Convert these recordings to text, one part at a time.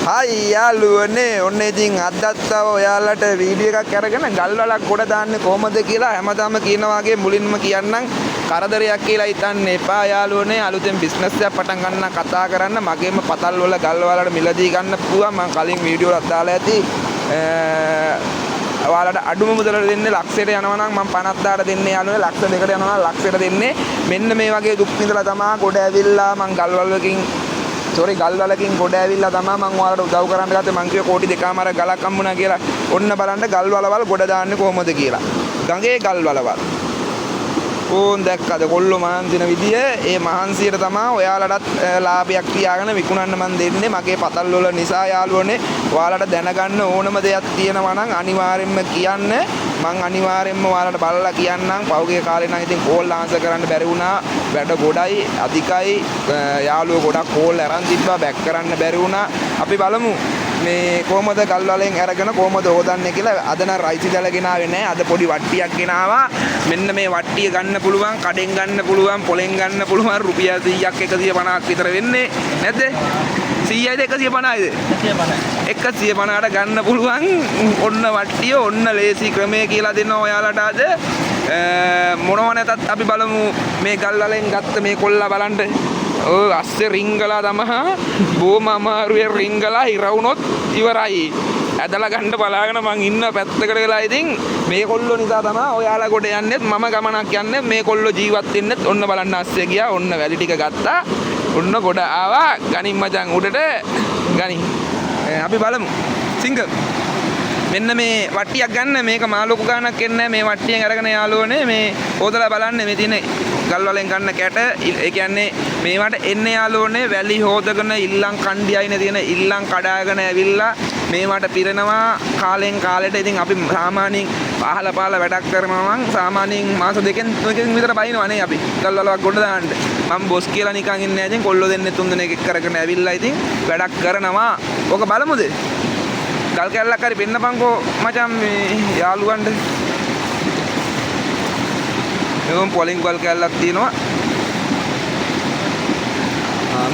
හයි යාළුවනේ ඔන්න ඉතින් අදත් ඔයාලට වීඩියෝ එකක් අරගෙන ගල් වලක් ගොඩ දාන්නේ කොහමද කියලා හැමදාම කියනවා වගේ මුලින්ම කියන්නම් කරදරයක් කියලා හිතන්න එපා යාළුවනේ අලුතෙන් බිස්නස් එකක් පටන් ගන්න කතා කරන්න මගේම පතල් වල ගල් වලට මිලදී ගන්න පුළුවන් මම කලින් වීඩියෝ එකක් දාලා ඇති ඔයාලට අඩුම මුදලට දෙන්නේ ලක්ෂයට යනවා නම් මම 50000ට දෙන්නේ යාළුවනේ ලක්ෂ දෙකකට යනවා නම් ලක්ෂයට දෙන්නේ මෙන්න මේ වගේ දුක් විඳලා තමයි ගොඩ ඇවිල්ලා මම ගල් වලකින් ගල් වලකින් ගොඩ ඇවිල්ලා තමයි මම ඔයාලට උදව් කරන්න ගත්තේ මං කිව්වා කෝටි දෙකමාරක් ගලක් හම්බුණා කියලා. ඔන්න බලන්න ගල් වලවල් ගොඩ දාන්නේ කොහොමද කියලා. ගඟේ ගල් වලවල්. ඕන් දැක්කද කොල්ලෝ මහන්සින විදිය ඒ මහන්සියට තමයි ඔයාලටත් ලාභයක් තියාගෙන විකුණන්න මන් දෙන්නේ මගේ පතල් වල නිසා යාළුවනේ. ඔයාලට දැනගන්න ඕනම දෙයක් තියෙනවා නම් අනිවාර්යෙන්ම කියන්න. මං අනිවාර්යෙන්ම ඔයාලට බලලා කියන්නම්. පහුගිය කාලේ නම් ඉතින් කෝල් ආන්සර් කරන්න බැරි වුණා. වැඩ ගොඩයි අධිකයි යාළුවෝ ගොඩක් කෝල් අරන් තිබ්බා බැක් කරන්න බැරි වුණා. අපි බලමු මේ කොහමද ගල් වලෙන් අරගෙන කොහමද හොදන්නේ කියලා. අද නම් රයිසි දැල ගෙනාවේ නැහැ. අද පොඩි වට්ටියක් ගෙනාවා. මෙන්න මේ වට්ටිය ගන්න පුළුවන්, කඩෙන් ගන්න පුළුවන්, පොලෙන් ගන්න පුළුවන්. රුපියල් 100ක් 150ක් විතර වෙන්නේ නැද්ද? 100යිද 150යිද? 150ට ගන්න පුළුවන්. ඔන්න වට්ටිය, ඔන්න ලේසි ක්‍රමය කියලා දෙනවා ඔයාලට අද. මොනව නැතත් අපි බලමු මේ ගල් වලෙන් ගත්ත මේ කොල්ලා බලන්න. ඔය අස්සේ රිංගලා තමයි බොම අමාරුවේ රිංගලා ඉරවුනොත් ඉවරයි. ඇදලා ගන්න බලාගෙන මං ඉන්න පැත්තකට වෙලා ඉතින් මේ කොල්ලෝ නිසා තමයි ඔයාලා ගොඩ යන්නෙත් මම ගමනක් යන්නේ මේ කොල්ලෝ ජීවත් වෙන්නෙත්. ඔන්න බලන්න අස්සේ ගියා. ඔන්න වැලි ටික ගත්තා. ඔන්න ගොඩ ආවා. ගනින් මචං උඩට ගනින්. අපි බලමු. සිංග මෙන්න මේ වට්ටියක් ගන්න. මේක මා ලොකු ගානක් එන්නේ මේ වට්ටියෙන් අරගෙන යාළුවනේ මේ හොදලා බලන්න මේ තියෙන ගල් වලෙන් ගන්න කැට. ඒ කියන්නේ මේවට එන්නේ යාළුවනේ වැලි හොදගෙන ඉල්ලන් කණ්ඩියයිනේ තියෙන ඉල්ලන් කඩාගෙන ඇවිල්ලා මේවට පිරෙනවා කාලෙන් කාලෙට. ඉතින් අපි සාමාන්‍යයෙන් පහල වැඩක් කරනවා නම් සාමාන්‍යයෙන් මාස දෙකෙන් තුනකින් විතර බයිනවා නේ අපි ගල් වලක් ගොඩ දාන්න. මම බොස් කියලා නිකන් ඉන්නේ නැහැ. ඉතින් කොල්ලෝ දෙන්නේ තුන් දෙනෙක් එක්ක කරගෙන ඇවිල්ලා ඉතින් වැඩක් කරනවා. ඕක බලමුද? ගල් කැල්ලක් හරි පෙන්නපන්කෝ මචං මේ යාළුවන්ට. එවම් පොලින් ගල් කැල්ලක් තියෙනවා.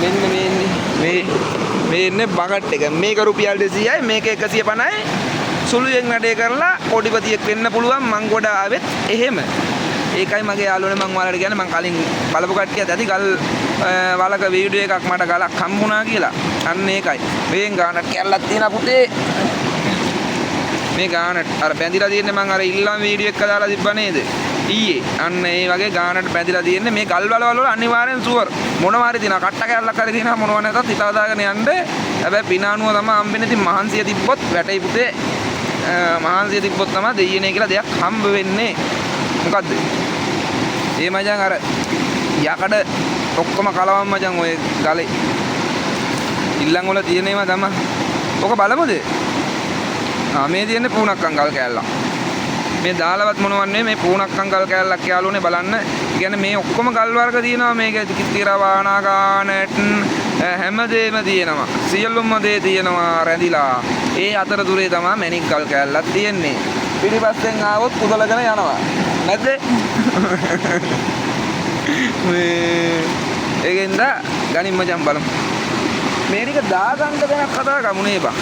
මෙන්න මේ ඉන්නේ බකට් එක. මේක රුපියල් 200යි මේක 150යි. සුළුයෙන් වැඩේ කරලා කොටිපතියෙක් වෙන්න පුළුවන්. මං ගොඩ ආවෙත් එහෙම. ඒකයි මගේ යාළුවනේ මං ඔයාලට කියන්නේ මං කලින් බලපු කට්ටියත් ඇති ගල් වලක වීඩියෝ එකක් මට ගලක් හම්බුණා කියලා. අන්න ඒකයි. මේෙන් ගානක් කැල්ලක් තියෙන පුතේ. මේ ගානට අර බැඳිලා තියෙන්නේ මං අර ඉල්ලම් වීඩියෝ එක දාලා තිබ්බා නේද? ඊයේ. අන්න ඒ වගේ ගානට බැඳිලා තියෙන්නේ මේ ගල් වල අනිවාර්යෙන් සුවර්. මොනවා හරි තියනවා. කට්ට කැල්ලක් හරි තියනවා මොනවා නැතත් හිතව දාගෙන යන්න. හැබැයි පිනානුව තමයි හම්බෙන්නේ. ඉතින් මහන්සිය තිබ්බොත් වැටේ පුතේ. මහන්සිය තිබ්බොත් තමයි දෙයියනේ කියලා දෙයක් හම්බ වෙන්නේ. මොකද්ද? ඒ මචං අර යකඩ ඔක්කොම කලවම් මචං ඔය ගලේ. ඉල්ලන් වල තියෙනේම තමයි. ඔක බලමුද? මේ තියෙන්නේ පූණක්කංගල් කෑල්ලක්. මේ දාලවත් මොනවන්නේ මේ පූණක්කංගල් කෑල්ලක් යාළුවනේ බලන්න. කියන්නේ මේ ඔක්කොම ගල් වර්ග තියෙනවා මේක තිරවානා ගානට් හැමදේම තියෙනවා. සියලුම දේ තියෙනවා රැඳිලා. ඒ අතරතුරේ තමයි මැණික් ගල් කෑල්ලක් තියෙන්නේ. පිටිපස්සෙන් ආවොත් කුදලගෙන යනවා. නැද්ද? මේ ඒකෙන්ද ගනින් මචං බලමු. මේ ටික දාගන්න දෙයක් කතා කරමුනේ බං.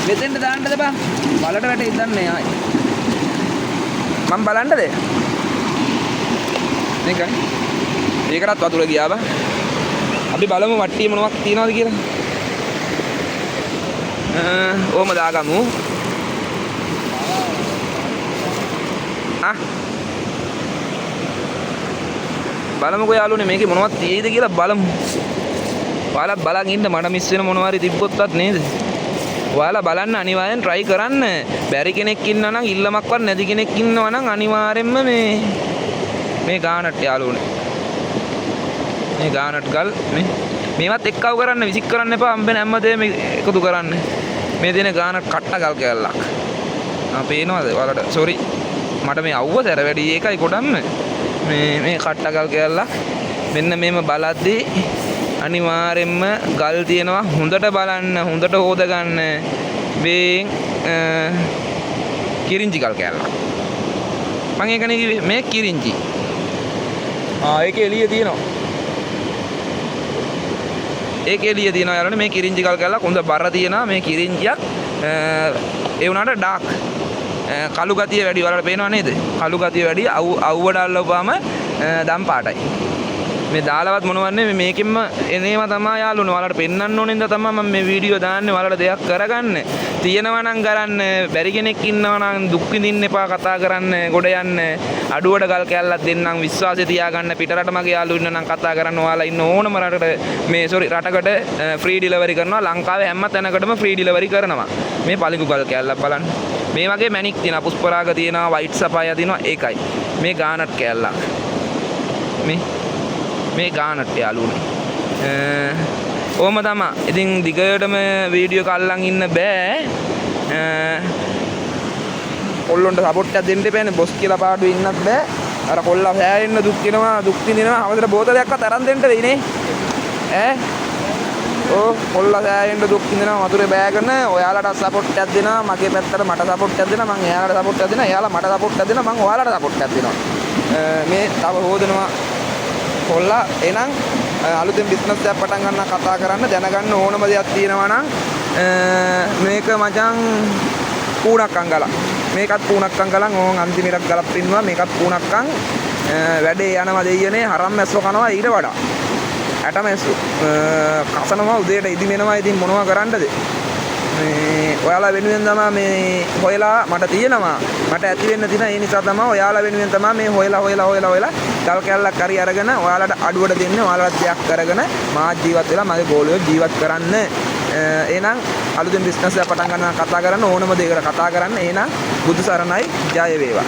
මෙතෙන්ට දාන්නද බං? බලට වැටේ ඉඳන්නේ ආයි. මම බලන්නද? මේක ගනි. මේකටත් වතුර ගියා බං. අපි බලමු වට්ටිය මොනවක් තියනවද කියලා. ඕම දාගමු. බලමුකෝ යාළුවනේ මේකේ මොනවද තියෙයිද කියලා බලමු. ඔයාලා බලන් ඉන්න මට මිස් වෙන මොනවා හරි තිබ්බොත්වත් නේද? ඔයාලා බලන්න අනිවාර්යෙන් try කරන්න. බැරි කෙනෙක් ඉන්නවා නම් ඉල්ලමක්වත් නැති කෙනෙක් ඉන්නවා නම් අනිවාර්යෙන්ම මේ ගානට් යාළුවනේ. මේ ගානට් ගල් මේවත් එක්කව කරන්න විසික් කරන්න එපා. හම්බෙන හැමදේම එකතු කරන්න. මේ දෙන ගානට් කට්ට ගල් කැල්ලක්. පේනවද ඔයාලට? sorry. මට මේ අවුව සැර වැඩි ඒකයි කොටන්න. මේ කට්ට ගල් කැල්ලක්. මෙන්න මේම බලද්දී අනිවාර්යෙන්ම ගල් තියෙනවා. හොඳට බලන්න, හොඳට හොද ගන්න. මේ කිරින්චි ගල් කැල්ලක්. මම ඒකනේ කිව්වේ මේ කිරින්චි. ඒකේ එළිය තියෙනවා. ඒකේ එළිය තියෙනවා යාළුවනේ මේ කිරින්ජි ගල් කැල්ලක් හොඳ බර තියෙනවා මේ කිරින්ජියක් ඒ වුණාට ඩාර්ක් කළු ගතිය වැඩි වලට පේනව නේද කළු ගතිය වැඩි අවුවට අල්ලපුවාම දම් පාටයි මේ දාලවත් මොනවන්නේ මේකෙන්ම එනේම තමයි යාළුවනේ ඔයාලට පෙන්වන්න ඕනෙන්ද තමයි මම මේ වීඩියෝ දාන්නේ ඔයාලට දෙයක් කරගන්න තියෙනවා නම් කරන්න බැරි කෙනෙක් ඉන්නවා නම් දුක් විඳින්න එපා කතා කරන්න ගොඩ යන්න අඩුවට ගල් කැල්ලක් දෙන්නම් විශ්වාසය තියාගන්න පිටරට මගේ යාළුවෝ ඉන්න නම් කතා කරන්න ඔයාලා ඉන්න ඕනම රටකට ෆ්‍රී ඩිලිවරි කරනවා ලංකාවේ හැම තැනකටම ෆ්‍රී ඩිලිවරි කරනවා මේ පලිඟු ගල් කැල්ලක් බලන්න මේ වගේ මැණික් තියෙනවා පුෂ්පරාග තියෙනවා වයිට් සපායා තියෙනවා ඒකයි මේ ගානට් කැල්ලක් මේ ගානට් යාළුවනේ ඕම තමයි ඉතින් දිගටම වීඩියෝ එක අල්ලන් ඉන්න බෑ කොල්ලොන්ට සපෝට් එකක් දෙන්න එපානේ බොස් කියලා පාඩුවේ ඉන්නත් බෑ අර කොල්ලා හැරෙන්න දුක් විඳිනවා අවදට බෝතලයක්වත් අරන් දෙන්න වෙයි නේ කොල්ලා හැරෙන්න දුක් විඳිනවා වතුරේ බෑගෙන ඔයාලට සපෝට් එකක් දෙනවා මගේ පැත්තට මට සපෝට් එකක් දෙනවා මං එයාලට සපෝට් එකක් දෙනවා එයාලා මට සපෝට් එකක් දෙනවා මං ඔයාලට සපෝට් එකක් දෙනවා මේ තව හොදනවා කොල්ලා එහෙනම් අලුතෙන් බිස්නස් එකක් පටන් ගන්න කතා කරන්න දැනගන්න ඕනම දෙයක් තියෙනවා නම් මේක මචං කූණක් අංගලක් මේකත් කූණක් අංගලන් ඕන් අන්තිමට ගලක් පින්නවා මේකත් කූණක් අං වැඩේ යනවා දෙයියනේ හරම් මැස්සෝ කනවා ඊට වඩා ඇට මැස්සෝ කසනවා උදේට ඉදිමෙනවා ඉතින් මොනවා කරන්නද ඔයාලා වෙනුවෙන් තමයි මේ හොයලා මට තියෙනවා මට ඇති වෙන්න තියෙන ඒ නිසා තමයි ඔයාලා වෙනුවෙන් තමයි මේ හොයලා ගල් කැල්ලක් හරි අරගෙන ඔයාලට අඩුවට දෙන්නේ ඔයාලට දෙයක් කරගෙන මාත් ජීවත් වෙලා මගේ ගෝලියෝ ජීවත් කරන්න එහෙනම් අලුතෙන් බිස්නස් එක පටන් ගන්න කතා කරන්න ඕනම දෙයකට කතා කරන්න එහෙනම් බුදු සරණයි ජය වේවා